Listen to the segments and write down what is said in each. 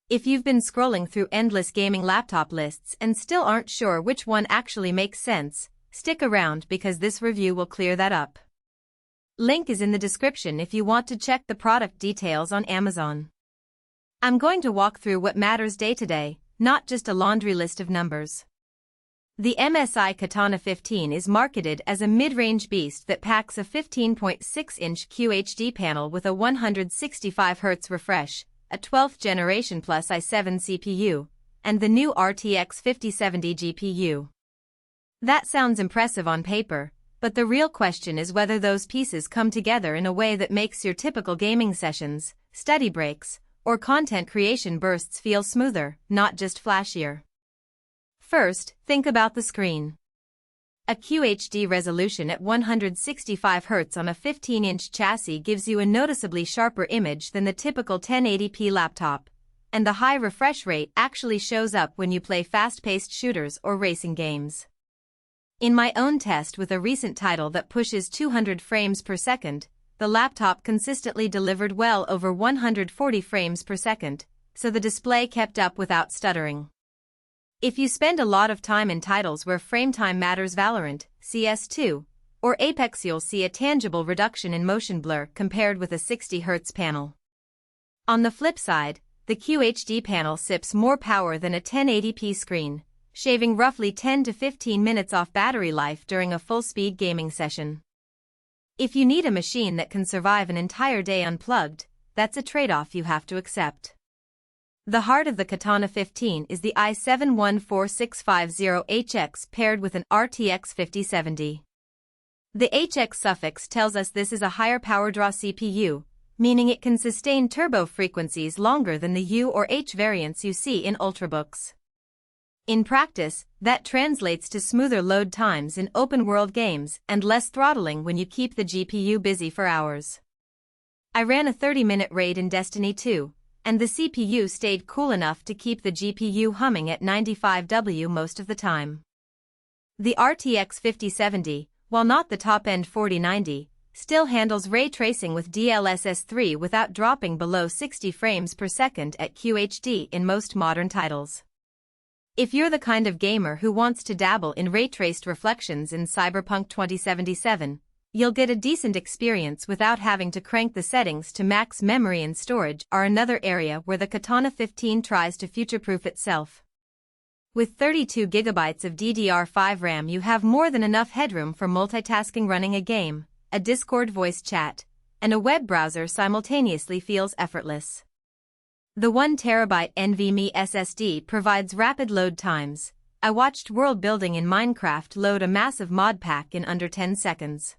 If you've been scrolling through endless gaming laptop lists and still aren't sure which one actually makes sense, stick around because this review will clear that up. Link is in the description if you want to check the product details on Amazon. I'm going to walk through what matters day to day, not just a laundry list of numbers. The msi Katana 15 is marketed as a mid-range beast that packs a 15.6-inch QHD panel with a 165Hz refresh, a 12th generation plus i7 CPU, and the new RTX 5070 GPU. That sounds impressive on paper, but the real question is whether those pieces come together in a way that makes your typical gaming sessions, study breaks, or content creation bursts feel smoother, not just flashier. First, think about the screen. A QHD resolution at 165Hz on a 15-inch chassis gives you a noticeably sharper image than the typical 1080p laptop, and the high refresh rate actually shows up when you play fast-paced shooters or racing games. In my own test with a recent title that pushes 200 frames per second, the laptop consistently delivered well over 140 frames per second, so the display kept up without stuttering. If you spend a lot of time in titles where frame time matters, Valorant, CS2, or Apex, you'll see a tangible reduction in motion blur compared with a 60Hz panel. On the flip side, the QHD panel sips more power than a 1080p screen, shaving roughly 10 to 15 minutes off battery life during a full-speed gaming session. If you need a machine that can survive an entire day unplugged, that's a trade-off you have to accept. The heart of the Katana 15 is the i7-14650HX paired with an RTX 5070. The HX suffix tells us this is a higher power draw CPU, meaning it can sustain turbo frequencies longer than the U or H variants you see in ultrabooks. In practice, that translates to smoother load times in open-world games and less throttling when you keep the GPU busy for hours. I ran a 30-minute raid in Destiny 2, and the CPU stayed cool enough to keep the GPU humming at 95W most of the time. The RTX 5070, while not the top-end 4090, still handles ray tracing with DLSS 3 without dropping below 60 frames per second at QHD in most modern titles. If you're the kind of gamer who wants to dabble in ray-traced reflections in Cyberpunk 2077, you'll get a decent experience without having to crank the settings to max. Memory and storage are another area where the Katana 15 tries to future-proof itself. With 32GB of DDR5 RAM, you have more than enough headroom for multitasking. Running a game, a Discord voice chat, and a web browser simultaneously feels effortless. The 1TB NVMe SSD provides rapid load times. I watched world building in Minecraft load a massive mod pack in under 10 seconds.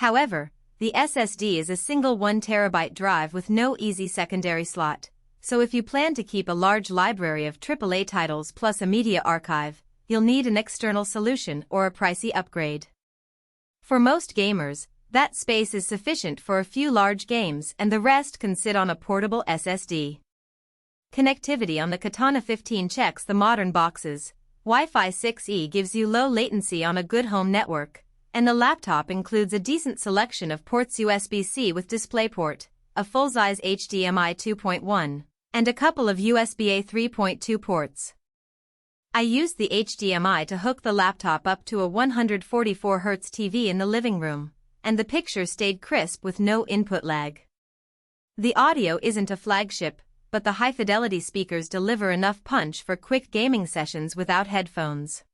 However, the SSD is a single 1TB drive with no easy secondary slot, so if you plan to keep a large library of AAA titles plus a media archive, you'll need an external solution or a pricey upgrade. For most gamers, that space is sufficient for a few large games and the rest can sit on a portable SSD. Connectivity on the Katana 15 checks the modern boxes. Wi-Fi 6E gives you low latency on a good home network, and the laptop includes a decent selection of ports: USB-C with DisplayPort, a full-size HDMI 2.1, and a couple of USB-A 3.2 ports. I used the HDMI to hook the laptop up to a 144Hz TV in the living room, and the picture stayed crisp with no input lag. The audio isn't a flagship, but the high-fidelity speakers deliver enough punch for quick gaming sessions without headphones.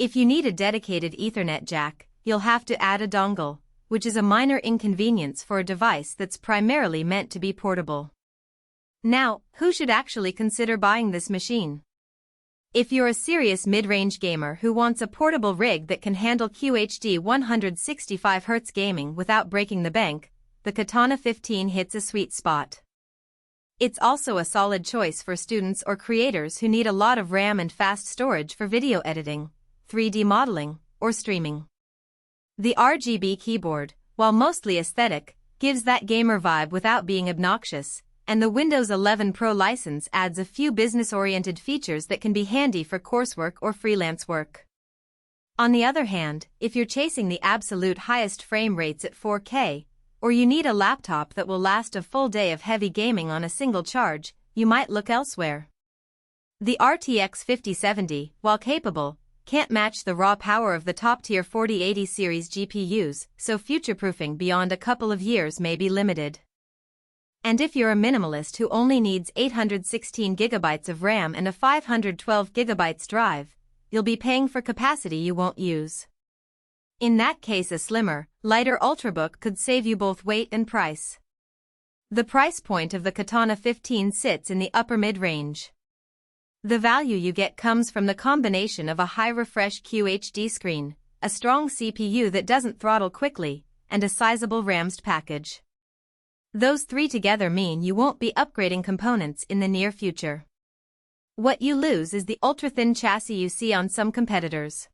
If you need a dedicated Ethernet jack, you'll have to add a dongle, which is a minor inconvenience for a device that's primarily meant to be portable. Now, who should actually consider buying this machine? If you're a serious mid-range gamer who wants a portable rig that can handle QHD 165Hz gaming without breaking the bank, the Katana 15 hits a sweet spot. It's also a solid choice for students or creators who need a lot of RAM and fast storage for video editing, 3D modeling, or streaming. The RGB keyboard, while mostly aesthetic, gives that gamer vibe without being obnoxious, and the Windows 11 Pro license adds a few business-oriented features that can be handy for coursework or freelance work. On the other hand, if you're chasing the absolute highest frame rates at 4K, or you need a laptop that will last a full day of heavy gaming on a single charge, you might look elsewhere. The RTX 5070, while capable, can't match the raw power of the top-tier 4080 series GPUs, so future-proofing beyond a couple of years may be limited. And if you're a minimalist who only needs 816 GB of RAM and a 512 GB drive, you'll be paying for capacity you won't use. In that case, a slimmer, lighter Ultrabook could save you both weight and price. The price point of the Katana 15 sits in the upper mid-range. The value you get comes from the combination of a high-refresh QHD screen, a strong CPU that doesn't throttle quickly, and a sizable RAMs package. Those three together mean you won't be upgrading components in the near future. What you lose is the ultra-thin chassis you see on some competitors.